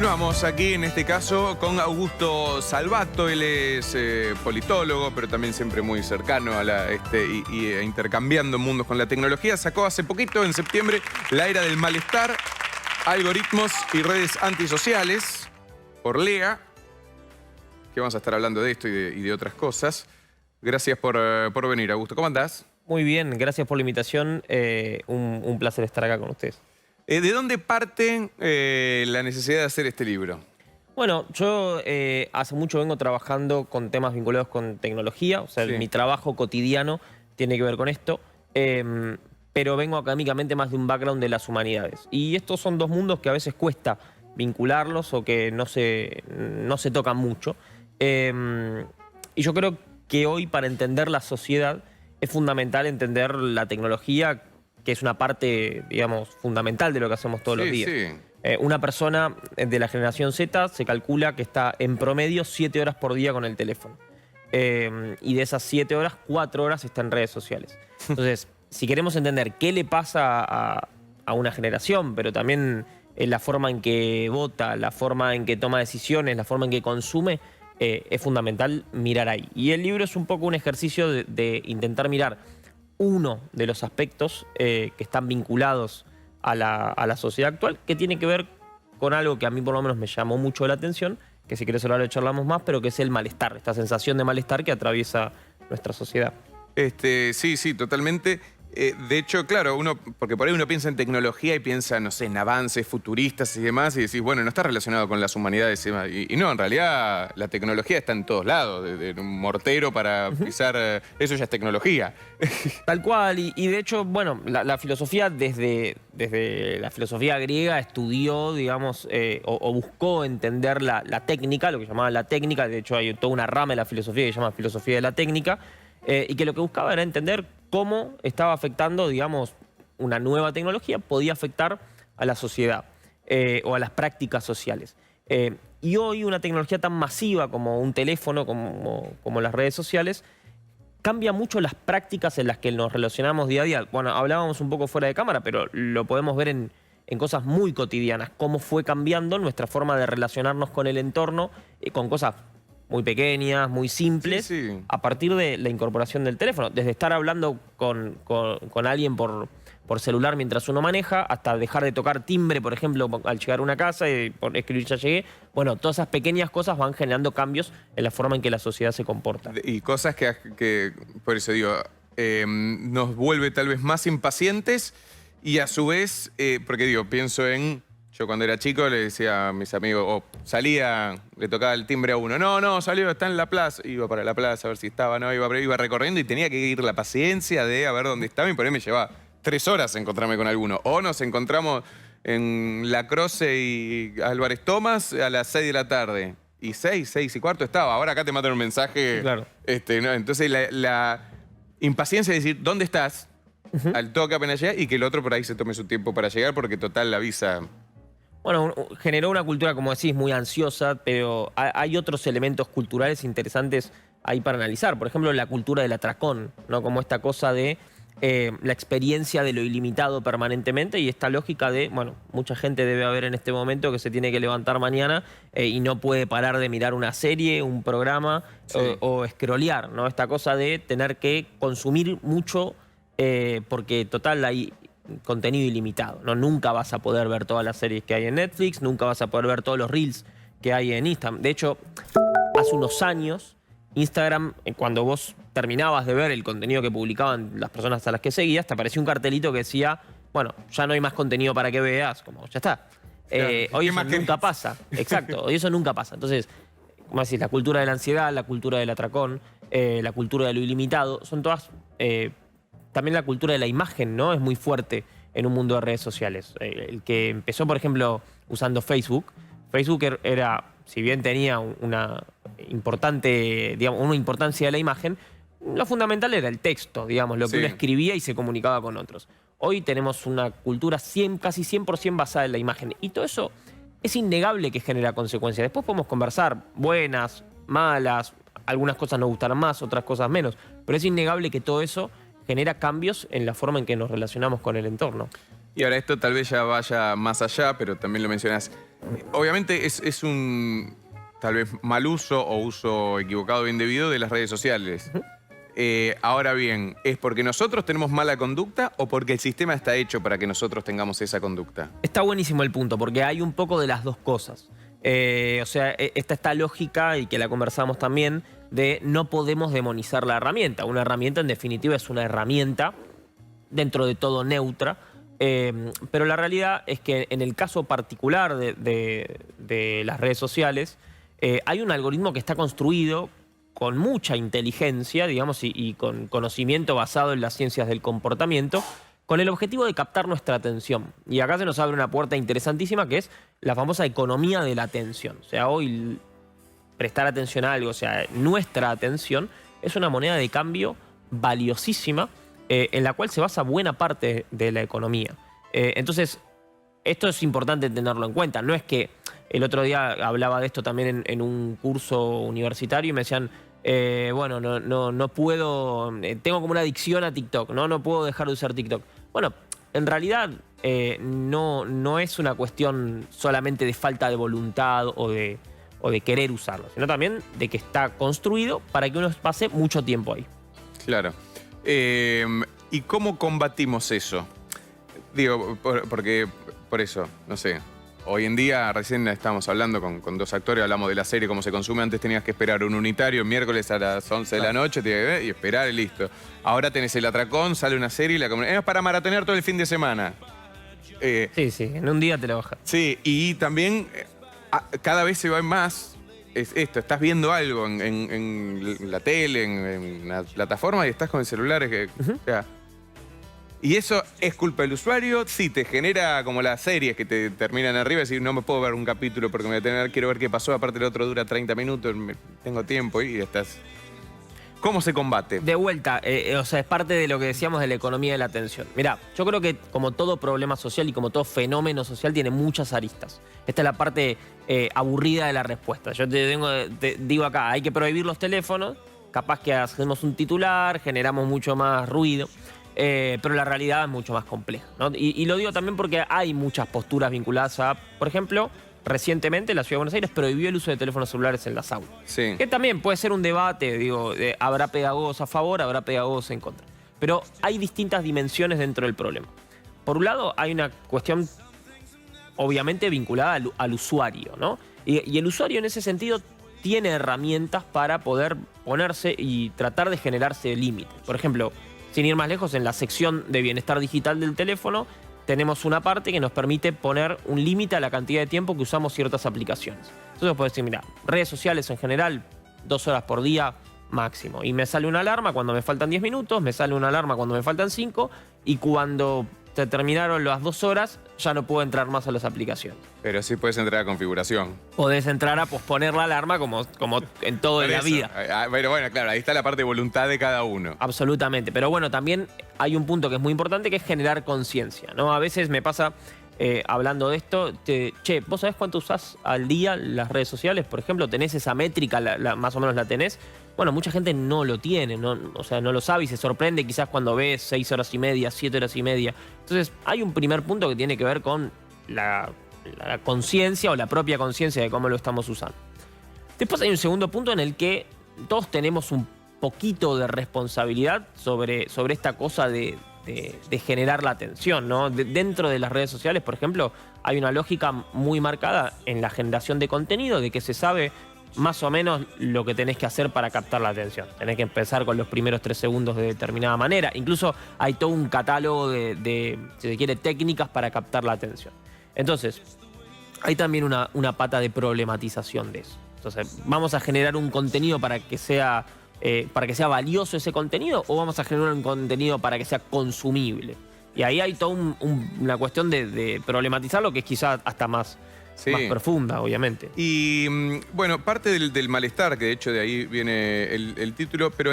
Continuamos aquí, en este caso, con Augusto Salvato. Él es politólogo, pero también siempre muy cercano a intercambiando mundos con la tecnología. Sacó hace poquito, en septiembre, La Era del Malestar, Algoritmos y Redes Antisociales, por Lea, que vamos a estar hablando de esto y de otras cosas. Gracias por venir, Augusto. ¿Cómo andás? Muy bien, gracias por la invitación. Un placer estar acá con ustedes. ¿De dónde parte la necesidad de hacer este libro? Bueno, yo hace mucho vengo trabajando con temas vinculados con tecnología, o sea, Sí. mi trabajo cotidiano tiene que ver con esto, pero vengo académicamente más de un background de las humanidades. Y estos son dos mundos que a veces cuesta vincularlos o que no se tocan mucho. Y yo creo que hoy, para entender la sociedad, es fundamental entender la tecnología, que es una parte, digamos, fundamental de lo que hacemos todos los días. Sí. Una persona de la generación Z se calcula que está en promedio 7 horas por día con el teléfono. Y de esas 7 horas, 4 horas está en redes sociales. Entonces, si queremos entender qué le pasa a una generación, pero también la forma en que vota, la forma en que toma decisiones, la forma en que consume, es fundamental mirar ahí. Y el libro es un poco un ejercicio de intentar mirar uno de los aspectos que están vinculados a la sociedad actual, que tiene que ver con algo que a mí por lo menos me llamó mucho la atención, que si querés ahora lo charlamos más, pero que es el malestar, esta sensación de malestar que atraviesa nuestra sociedad. Sí, totalmente. De hecho, claro, porque por ahí uno piensa en tecnología y piensa, no sé, en avances futuristas y demás, y decís, bueno, no está relacionado con las humanidades y demás. Y no, en realidad la tecnología está en todos lados. Desde un mortero para pisar, eso ya es tecnología. Tal cual, y de hecho, bueno, la filosofía desde la filosofía griega estudió, digamos, o buscó entender la técnica, lo que llamaban la técnica. De hecho, hay toda una rama de la filosofía que se llama filosofía de la técnica, y que lo que buscaba era entender cómo estaba afectando, digamos, una nueva tecnología podía afectar a la sociedad o a las prácticas sociales. Y hoy una tecnología tan masiva como un teléfono, como las redes sociales, cambia mucho las prácticas en las que nos relacionamos día a día. Bueno, hablábamos un poco fuera de cámara, pero lo podemos ver en cosas muy cotidianas, cómo fue cambiando nuestra forma de relacionarnos con el entorno, con cosas muy pequeñas, muy simples, Sí. a partir de la incorporación del teléfono. Desde estar hablando con alguien por celular mientras uno maneja, hasta dejar de tocar timbre, por ejemplo, al llegar a una casa y escribir "ya llegué". Bueno, todas esas pequeñas cosas van generando cambios en la forma en que la sociedad se comporta. Y cosas que por eso digo, nos vuelve tal vez más impacientes y a su vez, porque digo, pienso en... Yo cuando era chico le decía a mis amigos, o salía, le tocaba el timbre a uno. No, salió, está en la plaza. Iba para la plaza a ver si estaba, no, iba recorriendo y tenía que ir la paciencia de a ver dónde estaba, y por ahí me llevaba 3 horas encontrarme con alguno. O nos encontramos en La Croce y Álvarez Thomas a las 6 de la tarde. Y 6 y cuarto estaba. Ahora acá te mandan un mensaje. Sí, claro. ¿No? Entonces la impaciencia de decir, ¿dónde estás? Al toque apenas llega, y que el otro por ahí se tome su tiempo para llegar, porque total la visa... Bueno, generó una cultura, como decís, muy ansiosa, pero hay otros elementos culturales interesantes ahí para analizar. Por ejemplo, la cultura del atracón, ¿no? Como esta cosa de la experiencia de lo ilimitado permanentemente, y esta lógica de, bueno, mucha gente debe haber en este momento que se tiene que levantar mañana y no puede parar de mirar una serie, un programa, Sí. o scrollear, ¿no? Esta cosa de tener que consumir mucho porque, total, hay contenido ilimitado, ¿no? Nunca vas a poder ver todas las series que hay en Netflix, nunca vas a poder ver todos los reels que hay en Instagram. De hecho, hace unos años, Instagram, cuando vos terminabas de ver el contenido que publicaban las personas a las que seguías, te aparecía un cartelito que decía, bueno, ya no hay más contenido para que veas, como ya está. Claro. Hoy ¿Qué eso más nunca querés? pasa. Exacto, hoy eso nunca pasa. Entonces, como decís, la cultura de la ansiedad, la cultura del atracón, la cultura de lo ilimitado, son todas... también la cultura de la imagen, ¿no? Es muy fuerte en un mundo de redes sociales. El que empezó, por ejemplo, usando Facebook. Facebook era, si bien tenía una importante, digamos, una importancia de la imagen, lo fundamental era el texto, digamos, lo que Sí. uno escribía y se comunicaba con otros. Hoy tenemos una cultura casi 100% basada en la imagen. Y todo eso es innegable que genera consecuencias. Después podemos conversar, buenas, malas, algunas cosas nos gustarán más, otras cosas menos. Pero es innegable que todo eso genera cambios en la forma en que nos relacionamos con el entorno. Y ahora esto tal vez ya vaya más allá, pero también lo mencionas. obviamente es un tal vez mal uso o uso equivocado o indebido de las redes sociales. Ahora bien, ¿es porque nosotros tenemos mala conducta o porque el sistema está hecho para que nosotros tengamos esa conducta? Está buenísimo el punto, porque hay un poco de las dos cosas. O sea, está esta lógica, y que la conversamos también, de no podemos demonizar la herramienta. Una herramienta, en definitiva, es una herramienta, dentro de todo neutra. Pero la realidad es que en el caso particular de las redes sociales, hay un algoritmo que está construido con mucha inteligencia, digamos, y con conocimiento basado en las ciencias del comportamiento, con el objetivo de captar nuestra atención. Y acá se nos abre una puerta interesantísima, que es la famosa economía de la atención. O sea, hoy prestar atención a algo, o sea, nuestra atención, es una moneda de cambio valiosísima, en la cual se basa buena parte de la economía. Entonces, esto es importante tenerlo en cuenta. No es que el otro día hablaba de esto también en un curso universitario y me decían, bueno, no puedo, tengo como una adicción a TikTok, no puedo dejar de usar TikTok. Bueno, en realidad no es una cuestión solamente de falta de voluntad o de querer usarlo, sino también de que está construido para que uno pase mucho tiempo ahí. Claro. ¿Y cómo combatimos eso? Digo, porque por eso, no sé. Hoy en día, recién estábamos hablando con dos actores, hablamos de la serie, cómo se consume. Antes tenías que esperar un unitario, miércoles a las 11 de la noche, tenías que ver y esperar y listo. Ahora tenés el atracón, sale una serie y la comunidad. Es para maratonear todo el fin de semana. Sí, en un día te lo bajas. Sí, y también cada vez se va más. Es esto, estás viendo algo en la tele, en la plataforma y estás con el celular. O sea, y eso es culpa del usuario. Sí, te genera como las series que te terminan arriba y decir, no me puedo ver un capítulo porque quiero ver qué pasó. Aparte el otro dura 30 minutos, tengo tiempo y estás... ¿Cómo se combate? De vuelta, o sea, es parte de lo que decíamos de la economía de la atención. Mirá, yo creo que como todo problema social y como todo fenómeno social tiene muchas aristas. Esta es la parte aburrida de la respuesta. Yo te digo acá, hay que prohibir los teléfonos, capaz que hacemos un titular, generamos mucho más ruido, pero la realidad es mucho más compleja, ¿no? Y lo digo también porque hay muchas posturas vinculadas a, por ejemplo, recientemente la Ciudad de Buenos Aires prohibió el uso de teléfonos celulares en las aulas. Sí. Que también puede ser un debate, digo, habrá pedagogos a favor, habrá pedagogos en contra. Pero hay distintas dimensiones dentro del problema. Por un lado, hay una cuestión obviamente vinculada al usuario, ¿no? Y el usuario en ese sentido tiene herramientas para poder ponerse y tratar de generarse límites. Por ejemplo, sin ir más lejos, en la sección de bienestar digital del teléfono tenemos una parte que nos permite poner un límite a la cantidad de tiempo que usamos ciertas aplicaciones. Entonces puedes decir, mira, redes sociales en general, 2 horas por día máximo. Y me sale una alarma cuando me faltan 10 minutos, me sale una alarma cuando me faltan 5, y cuando te terminaron las 2 horas, ya no puedo entrar más a las aplicaciones. Pero sí puedes entrar a configuración. Podés entrar a posponer la alarma como en todo en la vida. Pero bueno, claro, ahí está la parte de voluntad de cada uno. Absolutamente. Pero bueno, también hay un punto que es muy importante, que es generar conciencia, ¿no? A veces me pasa, hablando de esto, che, ¿vos sabés cuánto usás al día las redes sociales? Por ejemplo, ¿tenés esa métrica, más o menos la tenés? Bueno, mucha gente no lo tiene, o sea, no lo sabe y se sorprende quizás cuando ves 6 horas y media, 7 horas y media. Entonces, hay un primer punto que tiene que ver con la conciencia o la propia conciencia de cómo lo estamos usando. Después hay un segundo punto en el que todos tenemos un poquito de responsabilidad sobre esta cosa de generar la atención, ¿no? Dentro de las redes sociales, por ejemplo, hay una lógica muy marcada en la generación de contenido, de que se sabe más o menos lo que tenés que hacer para captar la atención. Tenés que empezar con los primeros 3 segundos de determinada manera. Incluso hay todo un catálogo de si se quiere, técnicas para captar la atención. Entonces, hay también una pata de problematización de eso. Entonces, ¿vamos a generar un contenido para que sea valioso ese contenido, o vamos a generar un contenido para que sea consumible? Y ahí hay toda una cuestión de problematizarlo, que es quizás hasta más profunda, obviamente. Y bueno, parte del malestar, que de hecho de ahí viene el título, pero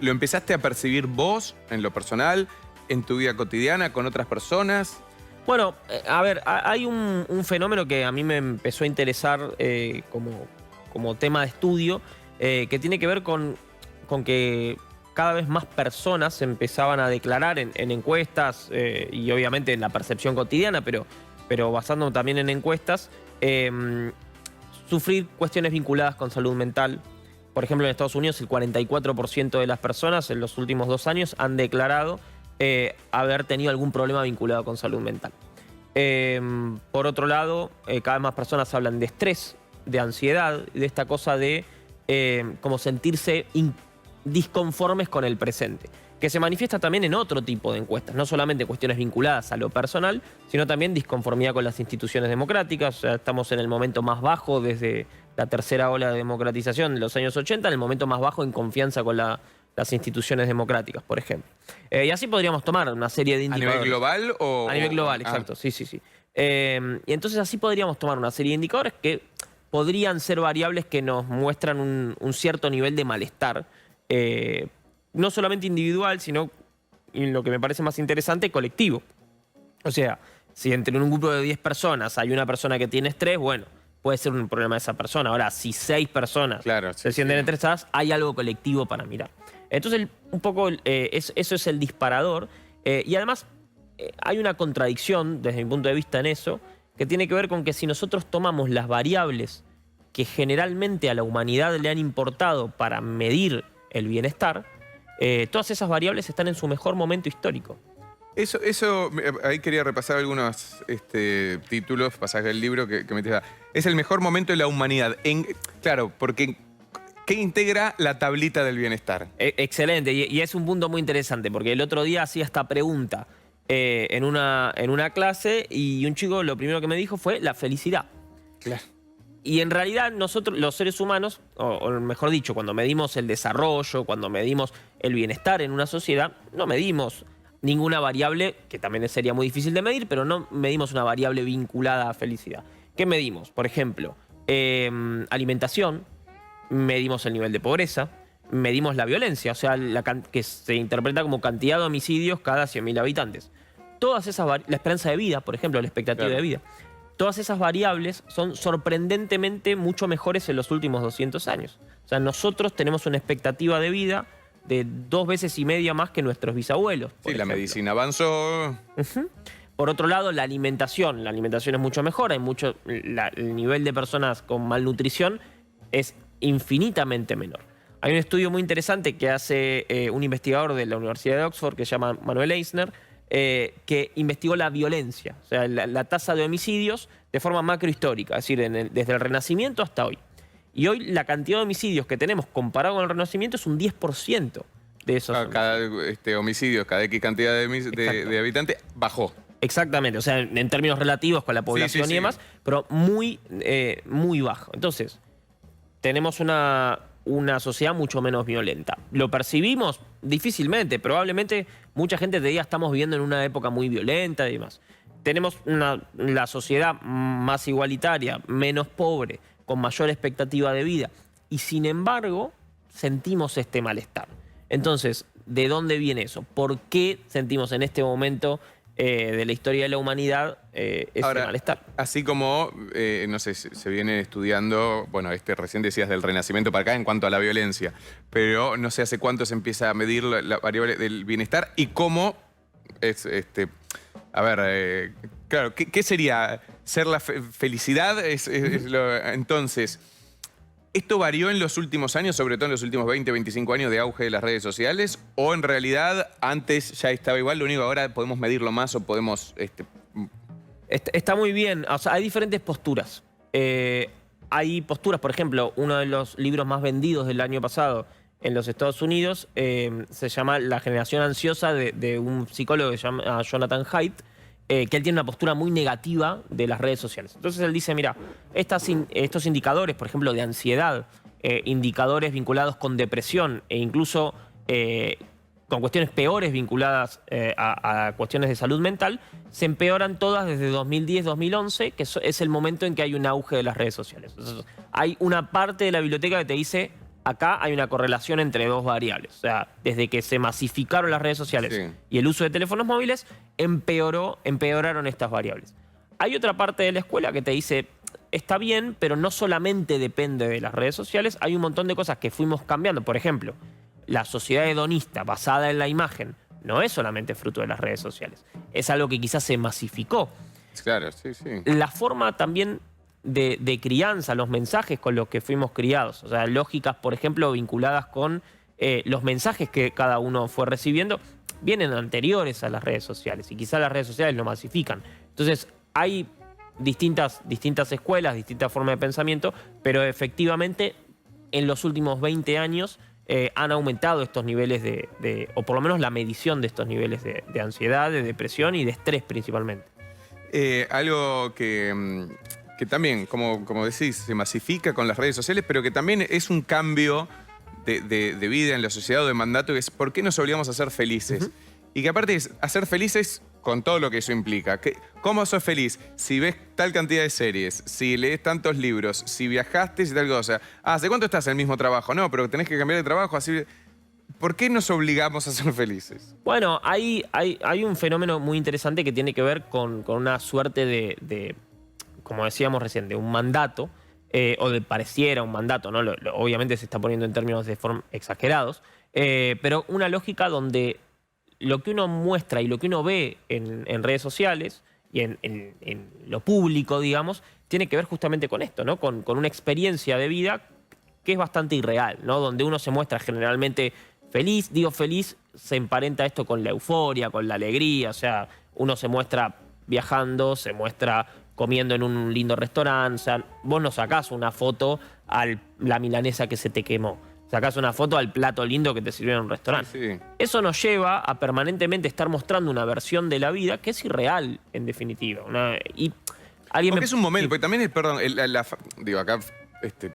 ¿lo empezaste a percibir vos, en lo personal, en tu vida cotidiana, con otras personas? Bueno, a ver, hay un fenómeno que a mí me empezó a interesar como tema de estudio, que tiene que ver con que cada vez más personas se empezaban a declarar en encuestas, y obviamente en la percepción cotidiana, pero basando también en encuestas, Sufrir cuestiones vinculadas con salud mental. Por ejemplo, en Estados Unidos el 44% de las personas en los últimos 2 años han declarado haber tenido algún problema vinculado con salud mental. Por otro lado, cada vez más personas hablan de estrés, de ansiedad, de esta cosa de como sentirse disconformes con el presente, que se manifiesta también en otro tipo de encuestas, no solamente cuestiones vinculadas a lo personal, sino también disconformidad con las instituciones democráticas. O sea, estamos en el momento más bajo desde la tercera ola de democratización de los años 80, en el momento más bajo en confianza con las instituciones democráticas, por ejemplo. Y así podríamos tomar una serie de indicadores. ¿A nivel global o...? A nivel global, exacto, sí. Y entonces así podríamos tomar una serie de indicadores que podrían ser variables que nos muestran un cierto nivel de malestar, no solamente individual, sino, y lo que me parece más interesante, colectivo. O sea, si entre un grupo de 10 personas hay una persona que tiene estrés, bueno, puede ser un problema de esa persona. Ahora, si 6 personas se sienten estresadas, hay algo colectivo para mirar. Entonces, un poco eso es el disparador. Y además, hay una contradicción, desde mi punto de vista, en eso, que tiene que ver con que si nosotros tomamos las variables que generalmente a la humanidad le han importado para medir el bienestar, todas esas variables están en su mejor momento histórico. Ahí quería repasar algunos títulos, pasajes del libro que me decía. Es el mejor momento de la humanidad. Claro, porque ¿qué integra la tablita del bienestar? Excelente, y es un punto muy interesante, porque el otro día hacía esta pregunta en una clase y un chico lo primero que me dijo fue la felicidad. Claro. Y en realidad nosotros, los seres humanos, o mejor dicho, cuando medimos el desarrollo, cuando medimos el bienestar en una sociedad, no medimos ninguna variable, que también sería muy difícil de medir, pero no medimos una variable vinculada a felicidad. ¿Qué medimos? Por ejemplo, alimentación, medimos el nivel de pobreza, medimos la violencia, o sea, que se interpreta como cantidad de homicidios cada 100.000 habitantes. Todas esas la esperanza de vida, por ejemplo, la expectativa de vida. Todas esas variables son sorprendentemente mucho mejores en los últimos 200 años. O sea, nosotros tenemos una expectativa de vida de 2 veces y media más que nuestros bisabuelos. Sí, la medicina avanzó. Por otro lado, la alimentación es mucho mejor. El nivel de personas con malnutrición es infinitamente menor. Hay un estudio muy interesante que hace un investigador de la Universidad de Oxford que se llama Manuel Eisner, que investigó la violencia, o sea, la tasa de homicidios de forma macrohistórica, es decir, desde el Renacimiento hasta hoy. Y hoy la cantidad de homicidios que tenemos comparado con el Renacimiento es un 10% de esos. Cada homicidio, cada X cantidad de habitantes, bajó. Exactamente, o sea, en términos relativos con la población y demás, pero muy bajo. Entonces, tenemos una sociedad mucho menos violenta. ¿Lo percibimos? Difícilmente. Probablemente mucha gente te diga estamos viviendo en una época muy violenta y demás. Tenemos la sociedad más igualitaria, menos pobre, con mayor expectativa de vida. Y sin embargo, sentimos este malestar. Entonces, ¿de dónde viene eso? ¿Por qué sentimos en este momento de la historia de la humanidad ese malestar? Así como, no sé, se viene estudiando, bueno, recién decías del Renacimiento para acá en cuanto a la violencia, pero no sé hace cuánto se empieza a medir la variable del bienestar y cómo es, claro, ¿qué sería ser la felicidad? Entonces, ¿esto varió en los últimos años, sobre todo en los últimos 20, 25 años de auge de las redes sociales? ¿O en realidad antes ya estaba igual, lo único que ahora podemos medirlo más o podemos...? Está muy bien, o sea, hay diferentes posturas. Hay posturas, por ejemplo, uno de los libros más vendidos del año pasado en los Estados Unidos se llama La generación ansiosa de un psicólogo que se llama Jonathan Haidt, que él tiene una postura muy negativa de las redes sociales. Entonces él dice, mira, estos indicadores, por ejemplo, de ansiedad, indicadores vinculados con depresión e incluso con cuestiones peores vinculadas a cuestiones de salud mental, se empeoran todas desde 2010-2011, que es el momento en que hay un auge de las redes sociales. Entonces, hay una parte de la biblioteca que te dice, acá hay una correlación entre 2 variables. O sea, desde que se masificaron las redes sociales y el uso de teléfonos móviles, empeoraron estas variables. Hay otra parte de la escuela que te dice, está bien, pero no solamente depende de las redes sociales, hay un montón de cosas que fuimos cambiando. Por ejemplo, la sociedad hedonista basada en la imagen no es solamente fruto de las redes sociales. Es algo que quizás se masificó. Claro, sí. La forma también de crianza, los mensajes con los que fuimos criados. O sea, lógicas, por ejemplo, vinculadas con los mensajes que cada uno fue recibiendo, vienen anteriores a las redes sociales y quizás las redes sociales lo masifican. Entonces, hay distintas escuelas, distintas formas de pensamiento, pero efectivamente en los últimos 20 años han aumentado estos niveles o por lo menos la medición de estos niveles de ansiedad, de depresión y de estrés principalmente. Algo que también, como decís, se masifica con las redes sociales, pero que también es un cambio de vida en la sociedad o de mandato, que es ¿por qué nos obligamos a ser felices? Y que aparte es a ser felices con todo lo que eso implica. ¿Cómo sos feliz? Si ves tal cantidad de series, si lees tantos libros, si viajaste y tal cosa. ¿Hace cuánto estás en el mismo trabajo? No, pero tenés que cambiar de trabajo, así... ¿Por qué nos obligamos a ser felices? Bueno, hay un fenómeno muy interesante que tiene que ver con una suerte de, como decíamos recién, de un mandato, o de pareciera un mandato, ¿no? Obviamente se está poniendo en términos de forma exagerados, pero una lógica donde lo que uno muestra y lo que uno ve en redes sociales y en lo público, digamos, tiene que ver justamente con esto, ¿no? Con una experiencia de vida que es bastante irreal, ¿no? Donde uno se muestra generalmente feliz. Digo feliz, se emparenta esto con la euforia, con la alegría. O sea, uno se muestra viajando, se muestra comiendo en un lindo restaurante. O sea, vos no sacás una foto a la milanesa que se te quemó. Sacás una foto al plato lindo que te sirvieron en un restaurante. Sí. Eso nos lleva a permanentemente estar mostrando una versión de la vida que es irreal, en definitiva. Y alguien porque es un momento, porque también, perdón, digo, acá